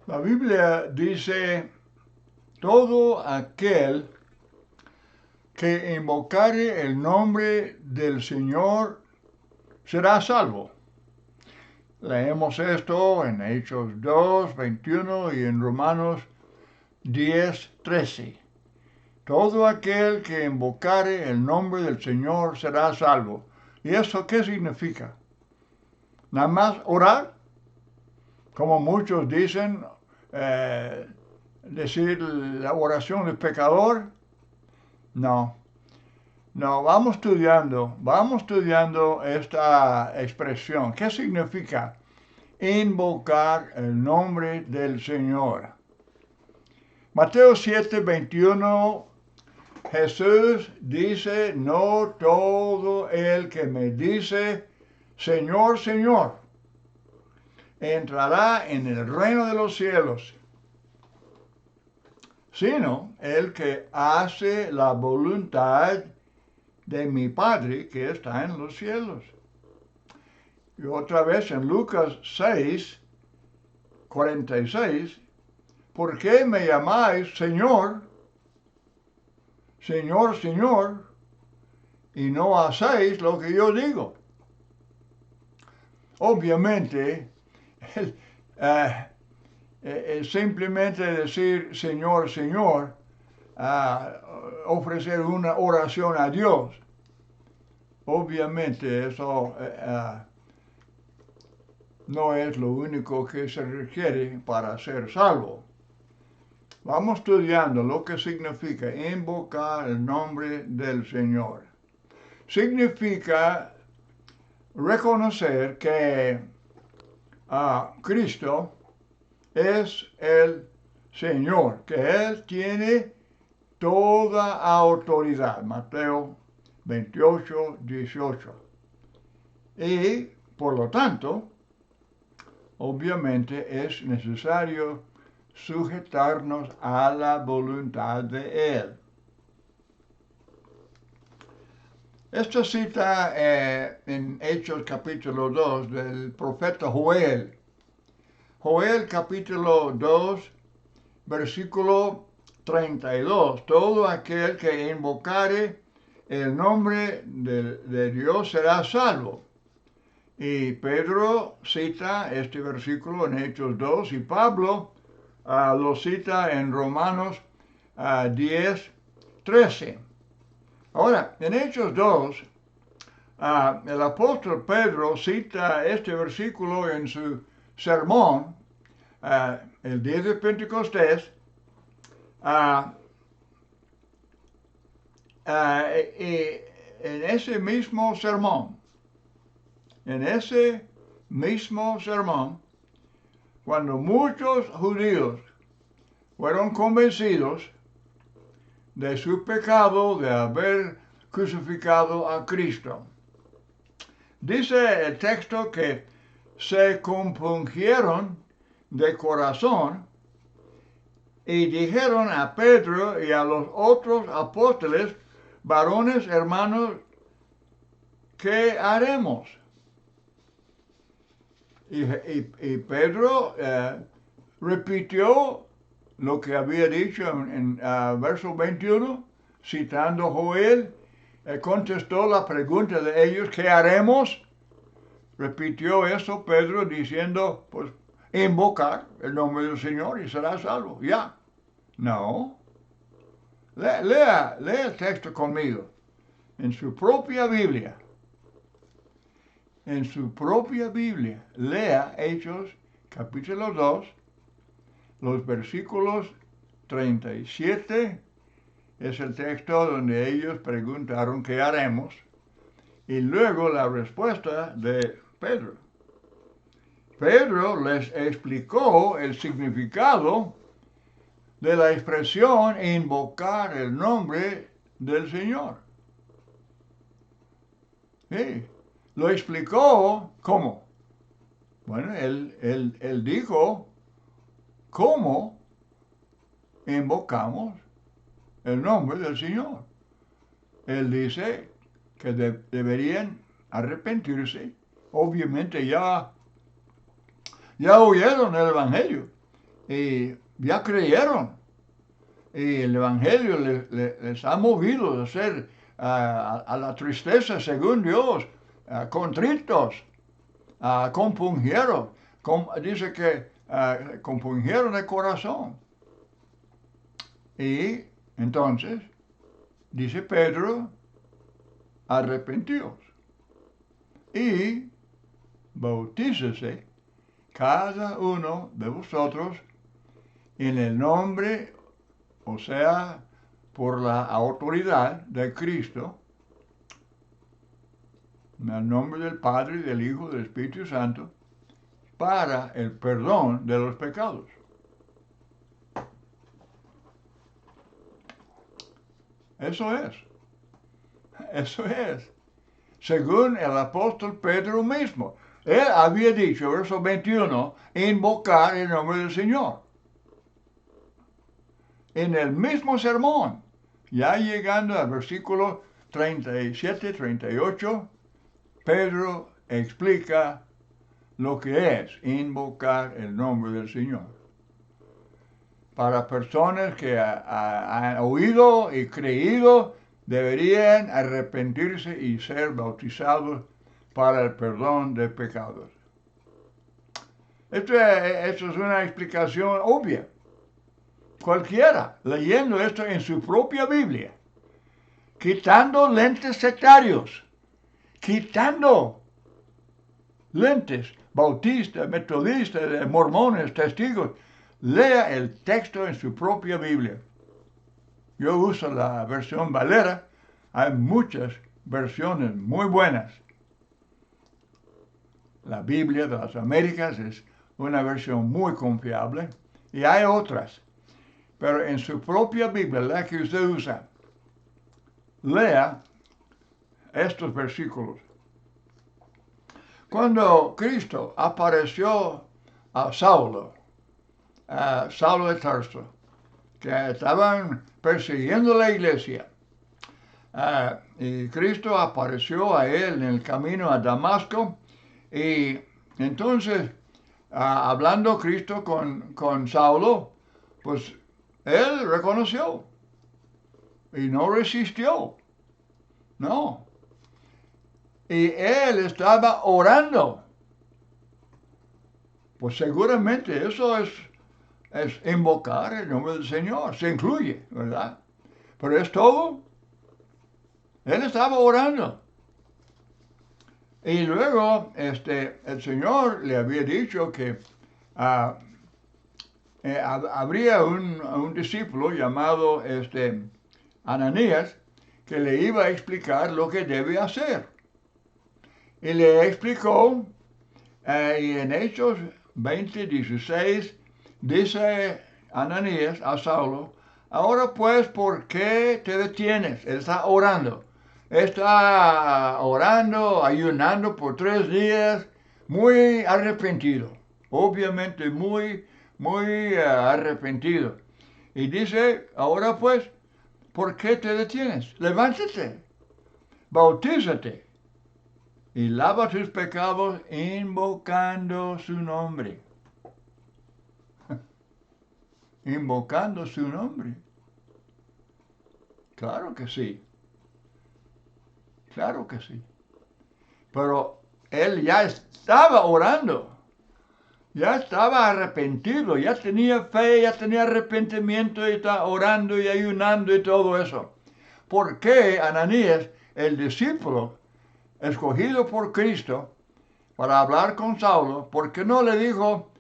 La Biblia dice, todo aquel que invocare el nombre del Señor será salvo. Leemos esto en Hechos 2, 21 y en Romanos 10, 13. Todo aquel que invocare el nombre del Señor será salvo. ¿Y eso qué significa? Nada más orar, como muchos dicen, decir la oración del pecador. No, no, vamos estudiando esta expresión. ¿Qué significa invocar el nombre del Señor? Mateo 7, 21, Jesús dice, no todo el que me dice, Señor, Señor, entrará en el reino de los cielos, sino el que hace la voluntad de mi Padre que está en los cielos. Y otra vez en Lucas 6, 46, ¿por qué me llamáis Señor, Señor, Señor, y no hacéis lo que yo digo? Obviamente, el, simplemente decir Señor, Señor, ofrecer una oración a Dios, obviamente eso no es lo único que se requiere para ser salvo. Vamos estudiando lo que significa invocar el nombre del Señor. Significa reconocer que Cristo es el Señor, que Él tiene toda autoridad. Mateo 28, 18. Y, por lo tanto, obviamente es necesario sujetarnos a la voluntad de Él. Esta cita en Hechos capítulo 2 del profeta Joel. Joel capítulo 2, versículo 32. Todo aquel que invocare el nombre de Dios será salvo. Y Pedro cita este versículo en Hechos 2 y Pablo lo cita en Romanos 10, 13. Ahora, en Hechos 2, el apóstol Pedro cita este versículo en su sermón, el día de Pentecostés, y en ese mismo sermón, cuando muchos judíos fueron convencidos de su pecado de haber crucificado a Cristo. Dice el texto que se compungieron de corazón y dijeron a Pedro y a los otros apóstoles, varones hermanos, ¿qué haremos? Y Pedro repitió lo que había dicho en verso 21, citando Joel, contestó la pregunta de ellos, ¿qué haremos? Repitió eso Pedro diciendo, pues, invocar el nombre del Señor y será salvo. Ya. No. Lea el texto conmigo. En su propia Biblia. En su propia Biblia. Lea Hechos capítulo 2, los versículos 37. Es el texto donde ellos preguntaron qué haremos. Y luego la respuesta de Pedro. Pedro les explicó el significado de la expresión invocar el nombre del Señor. Sí, lo explicó cómo. Bueno, él dijo cómo invocamos el nombre del Señor. Él dice que deberían arrepentirse. Obviamente ya oyeron el Evangelio. y ya creyeron. Y el Evangelio les ha movido a ser a la tristeza según Dios, contritos, compungieron. Dice que compungieron el corazón. Y entonces, dice Pedro, arrepentíos y bautícese cada uno de vosotros en el nombre, o sea, por la autoridad de Cristo, en el nombre del Padre, del Hijo, del Espíritu Santo, para el perdón de los pecados. Eso es. Eso es. Según el apóstol Pedro mismo. Él había dicho, verso 21, invocar el nombre del Señor. En el mismo sermón, ya llegando al versículo 37, 38, Pedro explica lo que es invocar el nombre del Señor. Para personas que han oído y creído, deberían arrepentirse y ser bautizados para el perdón de pecados. Esto es una explicación obvia. Cualquiera, leyendo esto en su propia Biblia, quitando lentes sectarios, quitando lentes bautistas, metodistas, mormones, testigos, lea el texto en su propia Biblia. Yo uso la versión Valera, hay muchas versiones muy buenas. La Biblia de las Américas es una versión muy confiable y hay otras. Pero en su propia Biblia, la que usted usa, lea estos versículos. Cuando Cristo apareció a Saulo de Tarso, que estaban persiguiendo la iglesia, y Cristo apareció a él en el camino a Damasco, y entonces, hablando Cristo con Saulo, pues él reconoció y no resistió, no. Y él estaba orando. Pues seguramente eso es invocar el nombre del Señor, se incluye, ¿verdad? Pero es todo. Él estaba orando. Y luego el Señor le había dicho que habría un discípulo llamado Ananías que le iba a explicar lo que debe hacer. Y le explicó, y en Hechos 20:16 dice Ananías a Saulo, ahora pues, ¿por qué te detienes? Él está orando. Está orando, ayunando por 3 días, muy arrepentido. Obviamente muy arrepentido. Y dice, ahora pues, ¿por qué te detienes? Levántate, bautízate y lava tus pecados invocando su nombre. Invocando su nombre. Claro que sí. Claro que sí. Pero él ya estaba orando. Ya estaba arrepentido, ya tenía fe, ya tenía arrepentimiento y estaba orando y ayunando y todo eso. ¿Por qué Ananías, el discípulo escogido por Cristo para hablar con Saulo, por qué no le dijo,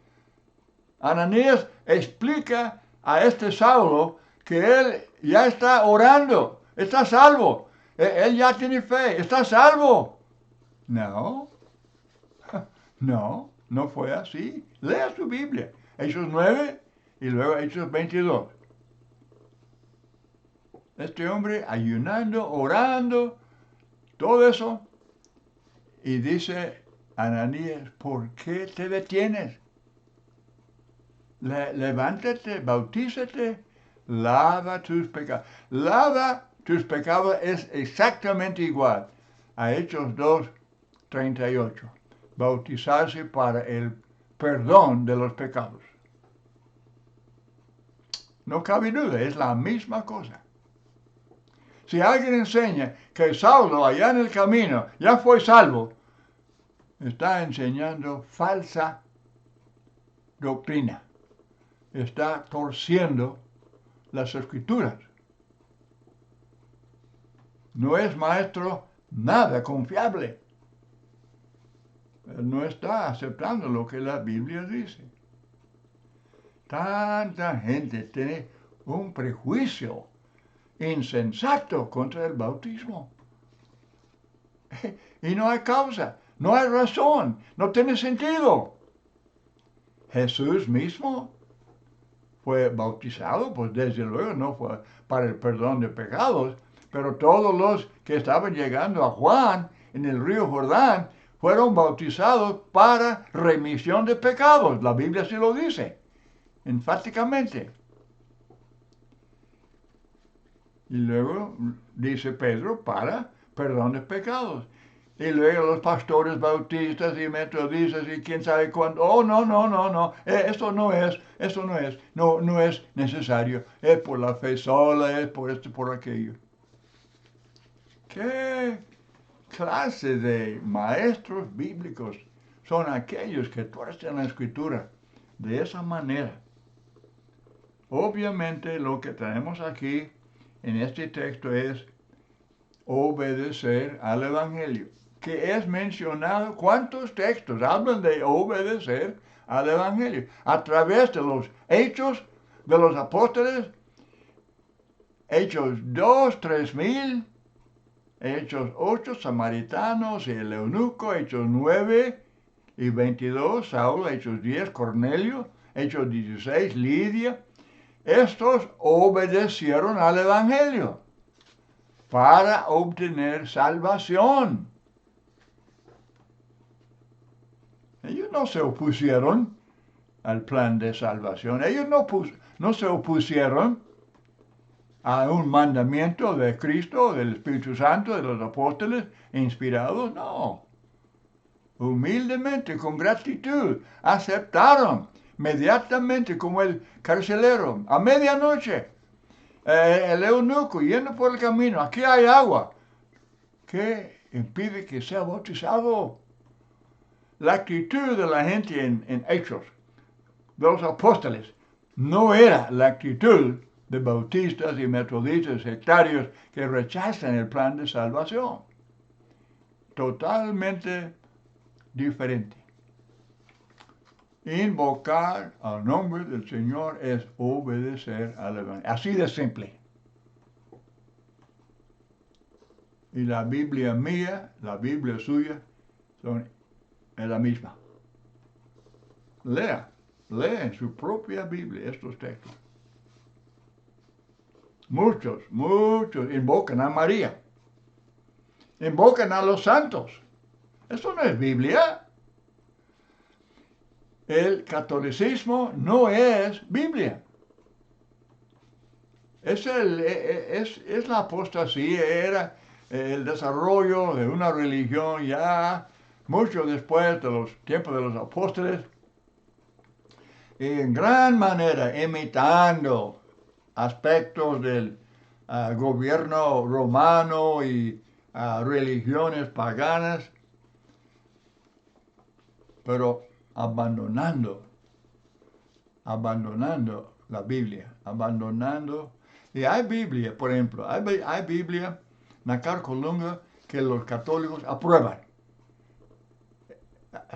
Ananías, explica a este Saulo que él ya está orando, está salvo, él ya tiene fe, está salvo? No, no fue así. Lea su Biblia, Hechos 9 y luego Hechos 22. Este hombre ayunando, orando, todo eso. Y dice Ananías, ¿por qué te detienes? Levántate, bautízate, lava tus pecados. Lava tus pecados es exactamente igual a Hechos 2:38. Bautizarse para el perdón de los pecados. No cabe duda, es la misma cosa. Si alguien enseña que Saulo allá en el camino ya fue salvo, está enseñando falsa doctrina. Está torciendo las escrituras. No es maestro nada confiable. Él no está aceptando lo que la Biblia dice. Tanta gente tiene un prejuicio insensato contra el bautismo. Y no hay causa, no hay razón, no tiene sentido. Jesús mismo fue bautizado, pues desde luego no fue para el perdón de pecados, pero todos los que estaban llegando a Juan en el río Jordán fueron bautizados para remisión de pecados. La Biblia sí lo dice, enfáticamente. Y luego dice Pedro para perdón de pecados. Y luego los pastores bautistas y metodistas y quién sabe cuándo. Oh, no. Esto no es necesario. Es por la fe sola, es por esto, por aquello. ¿Qué clase de maestros bíblicos son aquellos que tuercen la escritura de esa manera? Obviamente lo que tenemos aquí en este texto es obedecer al Evangelio, que es mencionado. ¿Cuántos textos hablan de obedecer al Evangelio? A través de los hechos de los apóstoles, Hechos 2, 3,000, Hechos 8, samaritanos y el eunuco, Hechos 9 y 22, Saulo, Hechos 10, Cornelio, Hechos 16, Lidia. Estos obedecieron al Evangelio para obtener salvación. Ellos no se opusieron al plan de salvación. Ellos no se opusieron a un mandamiento de Cristo, del Espíritu Santo, de los apóstoles inspirados. No. Humildemente, con gratitud, aceptaron inmediatamente como el carcelero a medianoche. El eunuco yendo por el camino, aquí hay agua. ¿Qué impide que sea bautizado? La actitud de la gente en Hechos, de los apóstoles, no era la actitud de bautistas y metodistas sectarios que rechazan el plan de salvación. Totalmente diferente. Invocar al nombre del Señor es obedecer al Evangelio. Así de simple. Y la Biblia mía, la Biblia suya, es la misma. Lea en su propia Biblia estos textos. Muchos invocan a María. Invocan a los santos. Eso no es Biblia. El catolicismo no es Biblia. Es la apostasía, era el desarrollo de una religión ya mucho después de los tiempos de los apóstoles, y en gran manera imitando aspectos del gobierno romano y religiones paganas, pero abandonando la Biblia, y hay Biblia, por ejemplo, hay Biblia en la Carcolunga que los católicos aprueban.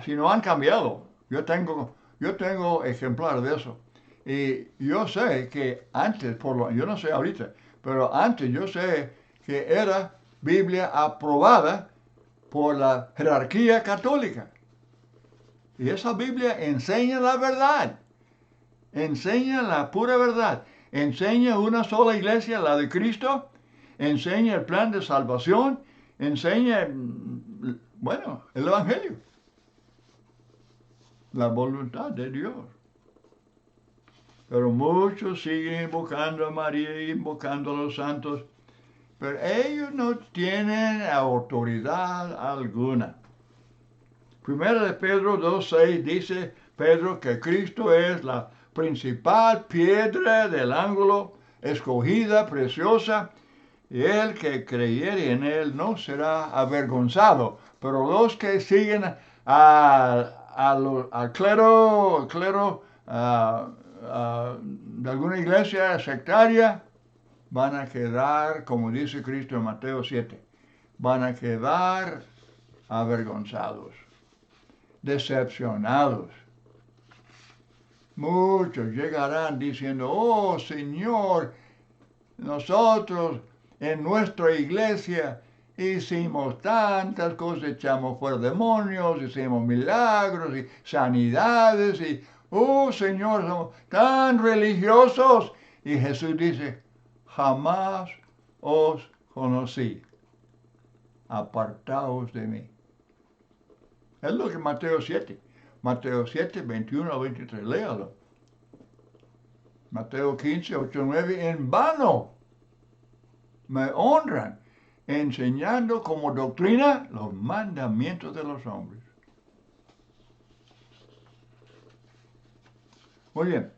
Si no han cambiado, yo tengo ejemplares de eso. Y yo sé que antes, yo no sé ahorita, pero antes yo sé que era Biblia aprobada por la jerarquía católica. Y esa Biblia enseña la verdad, enseña la pura verdad, enseña una sola iglesia, la de Cristo, enseña el plan de salvación, enseña, bueno, el Evangelio, la voluntad de Dios. Pero muchos siguen invocando a María, invocando a los santos, pero ellos no tienen autoridad alguna. Primera de Pedro 2:6 dice Pedro que Cristo es la principal piedra del ángulo, escogida, preciosa, y el que creyere en él no será avergonzado. Pero los que siguen al clero de alguna iglesia sectaria, van a quedar, como dice Cristo en Mateo 7, van a quedar avergonzados, decepcionados. Muchos llegarán diciendo, oh Señor, nosotros en nuestra iglesia hicimos tantas cosas, echamos fuera demonios, hicimos milagros y sanidades y, oh Señor, somos tan religiosos. Y Jesús dice, jamás os conocí, apartaos de mí. Es lo que Mateo 7, 21 a 23, léalo. Mateo 15, 8, 9, en vano me honran, enseñando como doctrina los mandamientos de los hombres. Muy bien,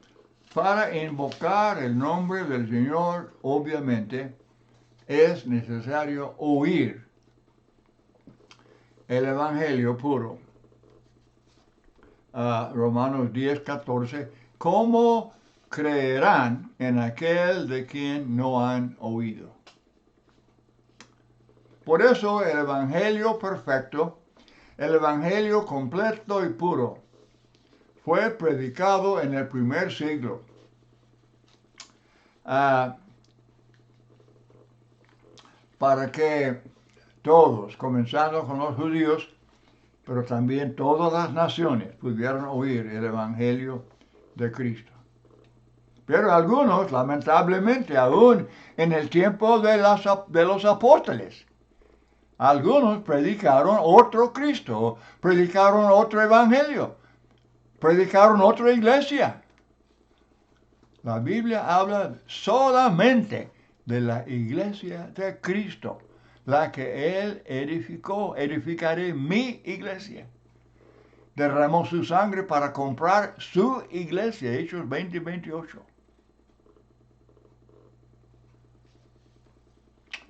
para invocar el nombre del Señor, obviamente, es necesario oír el Evangelio puro. Romanos 10, 14, ¿cómo creerán en aquel de quien no han oído? Por eso el Evangelio perfecto, el Evangelio completo y puro, fue predicado en el primer siglo. Para que todos, comenzando con los judíos, pero también todas las naciones, pudieran oír el Evangelio de Cristo. Pero algunos, lamentablemente, aún en el tiempo de los apóstoles, algunos predicaron otro Cristo, predicaron otro Evangelio, predicaron otra iglesia. La Biblia habla solamente de la iglesia de Cristo, la que Él edificó. Edificaré mi iglesia. Derramó su sangre para comprar su iglesia, Hechos 20, 28.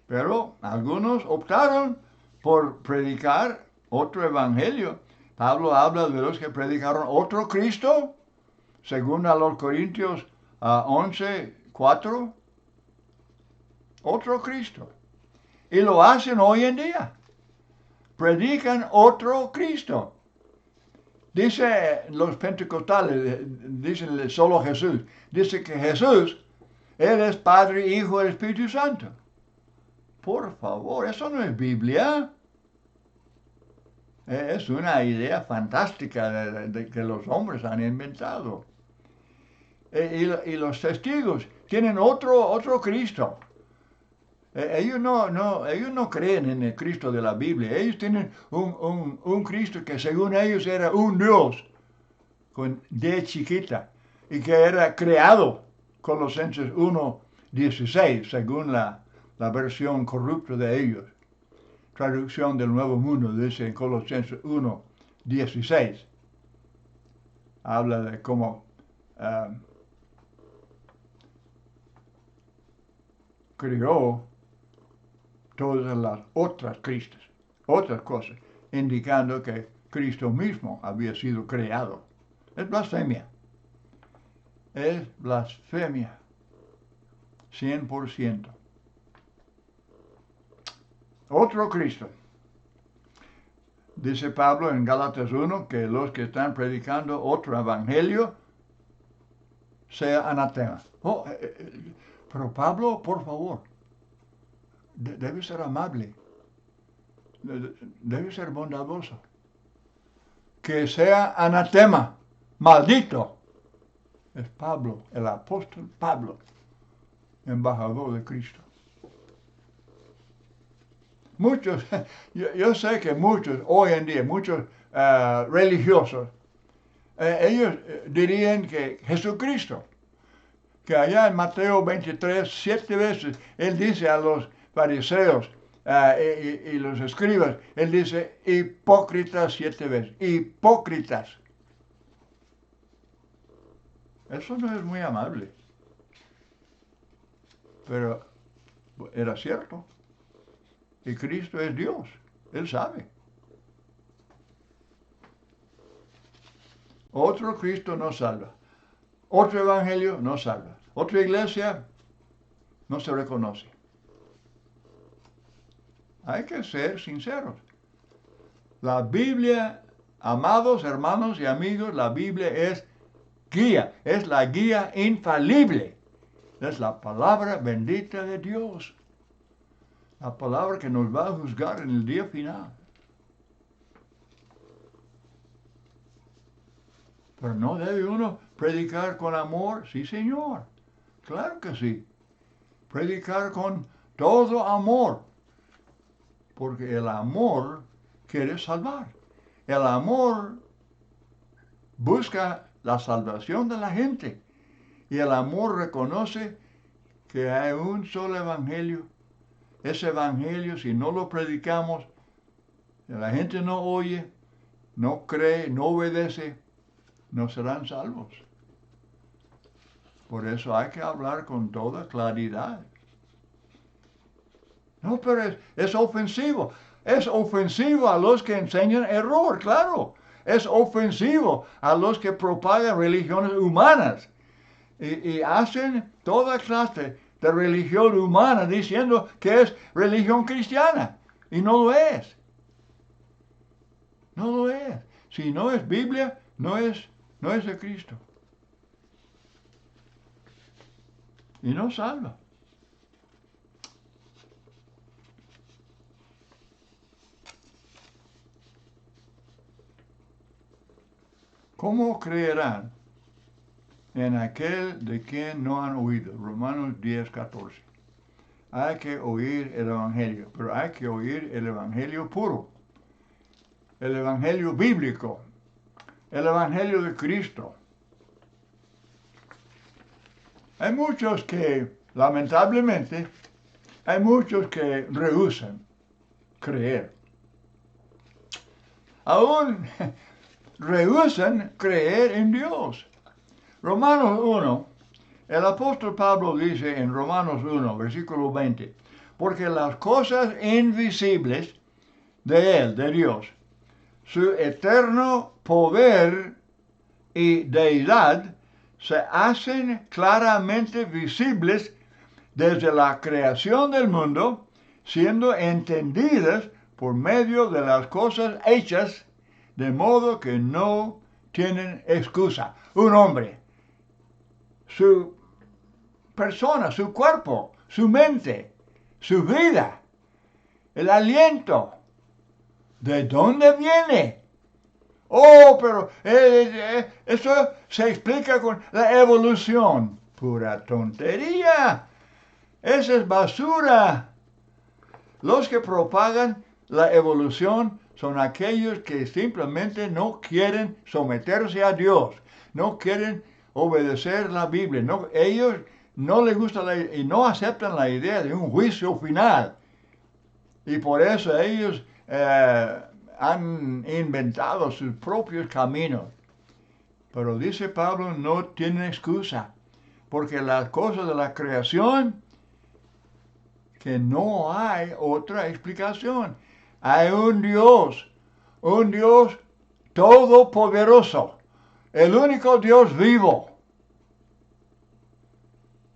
Pero algunos optaron por predicar otro evangelio. Pablo habla de los que predicaron otro Cristo, según a los Corintios 11, 4. Otro Cristo. Y lo hacen hoy en día. Predican otro Cristo. Dice los pentecostales, dicen solo Jesús. Dice que Jesús, Él es Padre, Hijo y Espíritu Santo. Por favor, eso no es Biblia. Es una idea fantástica que los hombres han inventado. Y los testigos tienen otro Cristo. Ellos no creen en el Cristo de la Biblia. Ellos tienen un Cristo que según ellos era un Dios con D chiquita y que era creado, Colosenses 1:16, según la versión corrupta de ellos. Traducción del Nuevo Mundo dice en Colosenses 1:16. Habla de cómo creó todas las otras Cristos, otras cosas, indicando que Cristo mismo había sido creado. Es blasfemia. Es blasfemia. 100%. Otro Cristo. Dice Pablo en Gálatas 1 que los que están predicando otro evangelio sea anatema. Pero Pablo, por favor, debe ser amable, debe ser bondadoso. Que sea anatema, maldito. Es Pablo, el apóstol Pablo, embajador de Cristo. Muchos, yo sé que muchos, hoy en día, muchos religiosos, ellos dirían que Jesucristo, que allá en Mateo 23, 7 veces, Él dice a los fariseos y los escribas, Él dice, hipócritas 7 veces, hipócritas. Eso no es muy amable, pero era cierto. Y Cristo es Dios, Él sabe. Otro Cristo no salva. Otro evangelio no salva. Otra iglesia no se reconoce. Hay que ser sinceros. La Biblia, amados hermanos y amigos, la Biblia es guía, es la guía infalible. Es la palabra bendita de Dios. La palabra que nos va a juzgar en el día final. Pero no debe uno predicar con amor, sí señor, claro que sí. Predicar con todo amor, porque el amor quiere salvar. El amor busca la salvación de la gente y el amor reconoce que hay un solo evangelio. Ese evangelio, si no lo predicamos, si la gente no oye, no cree, no obedece, no serán salvos. Por eso hay que hablar con toda claridad. No, pero es ofensivo. Es ofensivo a los que enseñan error, claro. Es ofensivo a los que propagan religiones humanas. Y hacen toda clase de religión humana diciendo que es religión cristiana. Y no lo es. No lo es. Si no es Biblia, no es de Cristo. Y no salva. ¿Cómo creerán en aquel de quien no han oído? Romanos 10:14. Hay que oír el Evangelio, pero hay que oír el Evangelio puro, el Evangelio bíblico, el Evangelio de Cristo. Hay muchos que, lamentablemente, hay muchos que rehúsan creer. Aún rehúsan creer en Dios. Romanos 1, el apóstol Pablo dice en Romanos 1, versículo 20, porque las cosas invisibles de Él, de Dios, su eterno poder y deidad, se hacen claramente visibles desde la creación del mundo, siendo entendidas por medio de las cosas hechas, de modo que no tienen excusa. Un hombre, su persona, su cuerpo, su mente, su vida, el aliento, ¿de dónde viene? Oh, pero eso se explica con la evolución. Pura tontería. Esa es basura. Los que propagan la evolución son aquellos que simplemente no quieren someterse a Dios, no quieren obedecer la Biblia. No, ellos no les gusta y no aceptan la idea de un juicio final. Y por eso ellos han inventado sus propios caminos. Pero dice Pablo, no tienen excusa, porque las cosas de la creación, que no hay otra explicación. Hay un Dios todopoderoso, el único Dios vivo.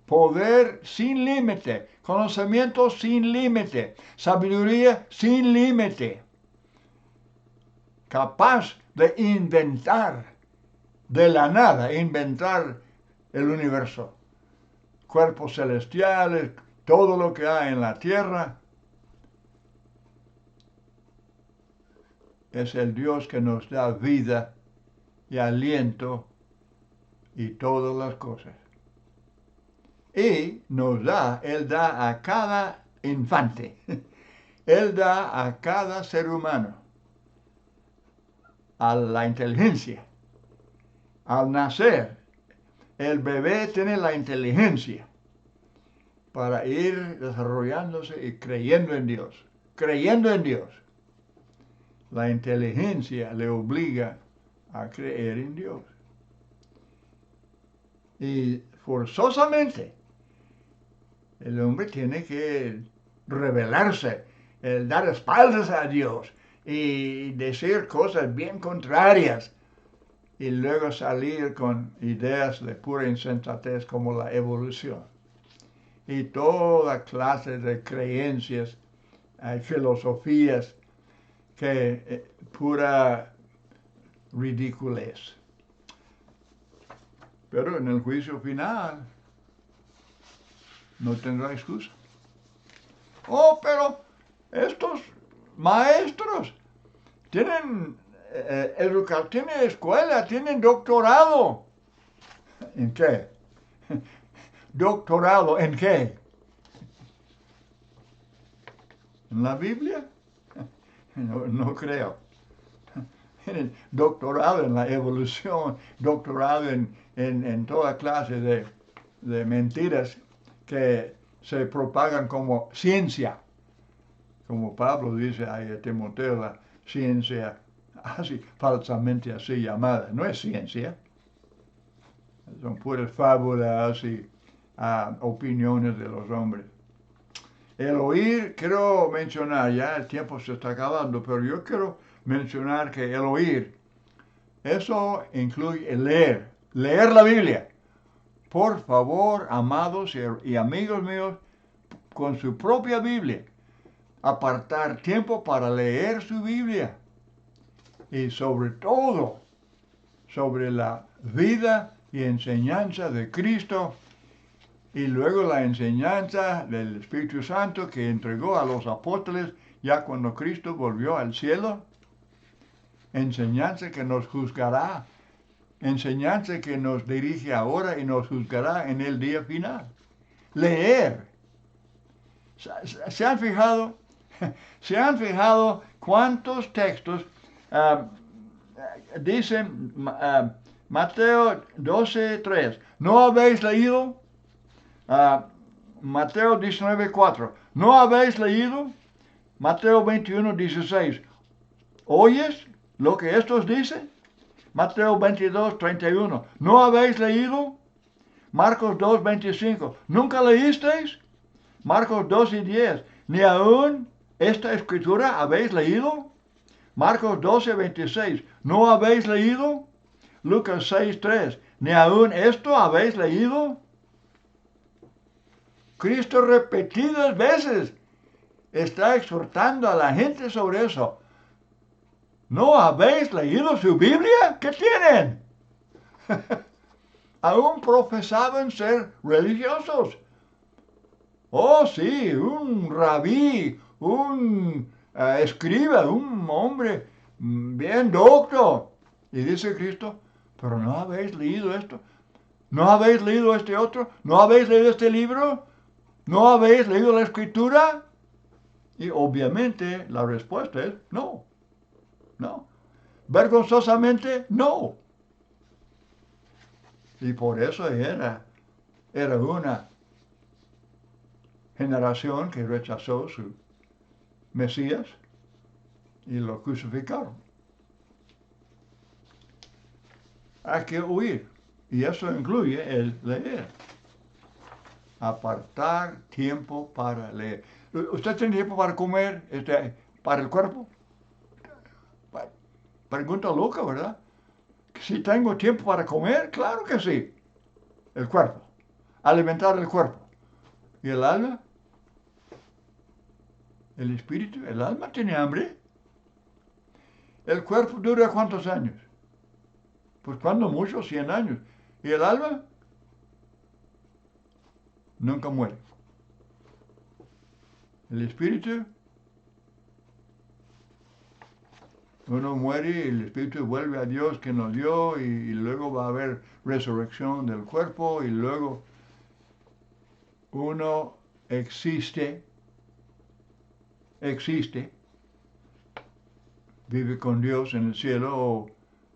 Poder sin límite, conocimiento sin límite, sabiduría sin límite. Capaz de inventar de la nada, inventar el universo. Cuerpos celestiales, todo lo que hay en la tierra. Es el Dios que nos da vida y aliento y todas las cosas. Y Él da a cada infante, Él da a cada ser humano, a la inteligencia. Al nacer, el bebé tiene la inteligencia para ir desarrollándose y creyendo en Dios. Creyendo en Dios. La inteligencia le obliga a creer en Dios. Y forzosamente el hombre tiene que rebelarse, dar espaldas a Dios y decir cosas bien contrarias y luego salir con ideas de pura insensatez como la evolución y toda clase de creencias, hay filosofías que pura ridiculez. Pero en el juicio final no tendrá excusa. Oh, pero estos maestros tienen tienen escuela, tienen doctorado. ¿En qué? ¿Doctorado en qué? ¿En la Biblia? No, no creo. Tienen doctorado en la evolución, doctorado en toda clase de mentiras que se propagan como ciencia. Como Pablo dice ahí a Timoteo, la ciencia así, falsamente así llamada, no es ciencia, son puras fábulas y opiniones de los hombres. El oír, quiero mencionar, ya el tiempo se está acabando, pero yo quiero mencionar que el oír, eso incluye el leer, leer la Biblia. Por favor, amados y amigos míos, con su propia Biblia, apartar tiempo para leer su Biblia y sobre todo sobre la vida y enseñanza de Cristo y luego la enseñanza del Espíritu Santo que entregó a los apóstoles ya cuando Cristo volvió al cielo, enseñanza que nos juzgará, enseñanza que nos dirige ahora y nos juzgará en el día final. Leer. ¿Se han fijado? ¿Se han fijado cuántos textos dicen Mateo 12:3? ¿No habéis leído? Mateo 19:4. ¿No habéis leído? Mateo 21:16. ¿Oyes lo que estos dicen? Mateo 22:31. ¿No habéis leído? Marcos 2:25. ¿Nunca leísteis? Marcos 2:10. ¿Ni aún esta escritura habéis leído? Marcos 12:26. ¿No habéis leído? Lucas 6:3. ¿Ni aún esto habéis leído? Cristo repetidas veces está exhortando a la gente sobre eso. ¿No habéis leído su Biblia? ¿Qué tienen? Aún profesaban ser religiosos. Oh, sí, un rabí, un escriba, un hombre bien docto. Y dice Cristo, pero no habéis leído esto, no habéis leído este otro, no habéis leído este libro, no habéis leído la escritura. Y obviamente la respuesta es no, no. Vergonzosamente no. Y por eso era una generación que rechazó su Mesías y lo crucificaron. Hay que huir. Y eso incluye el leer. Apartar tiempo para leer. ¿Usted tiene tiempo para comer, para el cuerpo? Pregunta loca, ¿verdad? Si tengo tiempo para comer, claro que sí. El cuerpo. Alimentar el cuerpo. ¿Y el alma? El espíritu, el alma tiene hambre. ¿El cuerpo dura cuántos años? Pues cuando mucho, 100 años. ¿Y el alma? Nunca muere. El espíritu, uno muere y el espíritu vuelve a Dios que nos dio y luego va a haber resurrección del cuerpo y luego uno existe, vive con Dios en el cielo o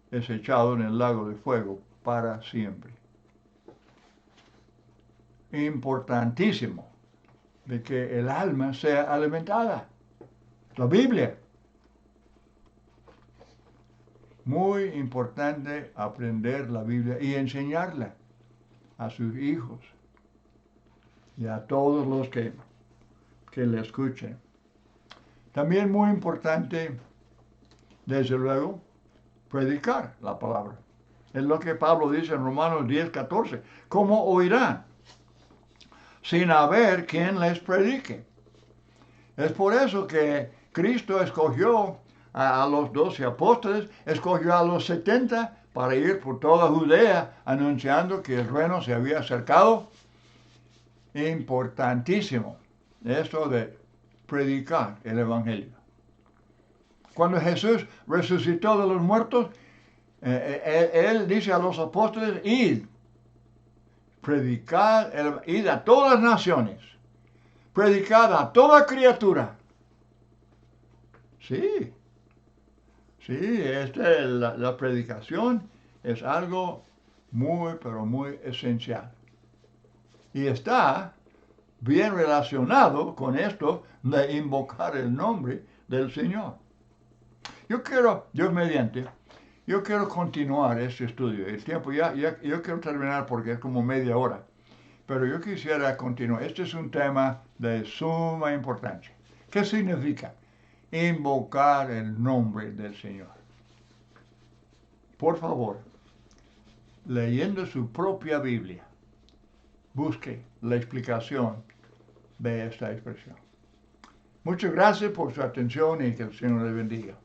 es echado en el lago de fuego para siempre. Importantísimo de que el alma sea alimentada. La Biblia. Muy importante aprender la Biblia y enseñarla. a sus hijos y a todos los que le escuchen. También muy importante, desde luego, predicar la palabra. Es lo que Pablo dice en Romanos 10:14. ¿Cómo oirán sin haber quien les predique? Es por eso que Cristo escogió a los 12 apóstoles, escogió a los 70 para ir por toda Judea anunciando que el reino se había acercado. Importantísimo esto de predicar el evangelio. Cuando Jesús resucitó de los muertos, él dice a los apóstoles: id, predicad, id a todas las naciones, predicad a toda criatura. Sí, la predicación es algo muy, pero muy esencial. Y está bien relacionado con esto de invocar el nombre del Señor. Dios mediante, yo quiero continuar este estudio. El tiempo yo quiero terminar porque es como media hora. Pero yo quisiera continuar. Este es un tema de suma importancia. ¿Qué significa? Invocar el nombre del Señor. Por favor, leyendo su propia Biblia, busque la explicación de esta expresión. Muchas gracias por su atención y que el Señor les bendiga.